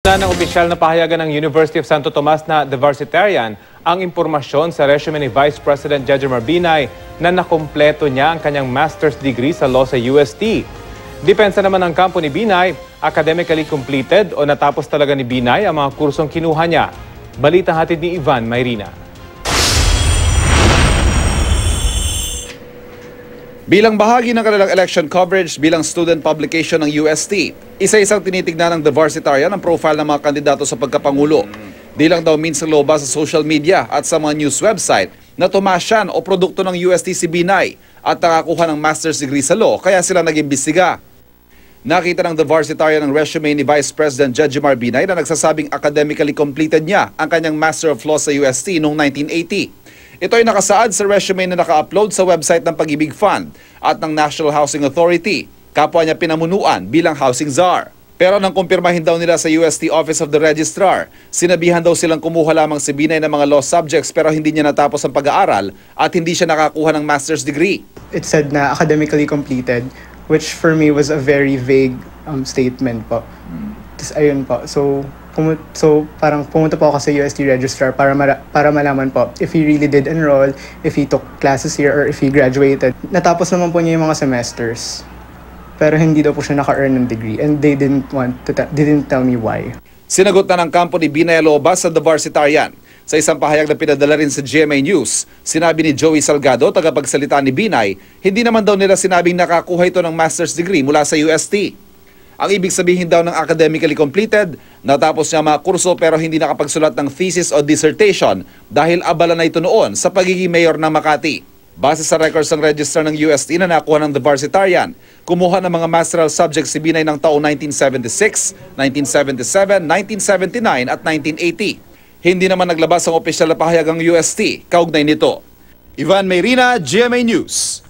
Ng opisyal na pahayagan ng University of Santo Tomas na The Varsitarian ang impormasyon sa resume ni Vice President Jejomar Binay na nakumpleto niya ang kanyang master's degree sa law sa UST. Depensa naman ng kampo ni Binay, academically completed o natapos talaga ni Binay ang mga kursong kinuha niya. Balitang hatid ni Ivan Mayrina. Bilang bahagi ng kanilang election coverage bilang student publication ng UST, isa-isang tinitignan ng The Varsitarian ang profile ng mga kandidato sa pagkapangulo. Di lang daw minsan lobas sa social media at sa mga news website na tumasyan o produkto ng UST si Binay at nakakuha ng master's degree sa law kaya sila nag-imbestiga. Nakita ng The Varsitarian ang resume ni Vice President Jejomar Binay na nagsasabing academically completed niya ang kanyang Master of Laws sa UST noong 1980. Ito ay nakasaad sa resume na naka-upload sa website ng Pag-ibig Fund at ng National Housing Authority. Kapwa niya pinamunuan bilang housing czar. Pero nang kumpirmahin daw nila sa UST Office of the Registrar, sinabihan daw silang kumuha lamang si Binay ng mga law subjects pero hindi niya natapos ang pag-aaral at hindi siya nakakuha ng master's degree. It said na academically completed, which for me was a very vague statement po. Tapos ayun po, so parang pumunta po ako sa UST Registrar para malaman po if he really did enroll, if he took classes here, or if he graduated. Natapos naman po niya yung mga semesters. Pero hindi daw po siya naka-earn ng degree and they didn't tell me why. Sinagot na ng kampo ni Binay Alobas sa The Varsitarian. Sa isang pahayag na pinadala rin sa GMA News, sinabi ni Joey Salgado, tagapagsalita ni Binay, hindi naman daw nila sinabing nakakuha ito ng master's degree mula sa UST. Ang ibig sabihin daw ng academically completed, natapos niya mga kurso pero hindi nakapagsulat ng thesis o dissertation dahil abala na ito noon sa pagiging mayor ng Makati. Base sa records ng registrar ng UST na nakuha ng The Varsitarian, kumuha ng mga masteral subjects si Binay ng taong 1976, 1977, 1979 at 1980. Hindi naman naglabas ang opisyal na pahayag ng UST kaugnay nito. Ivan Mayrina, GMA News.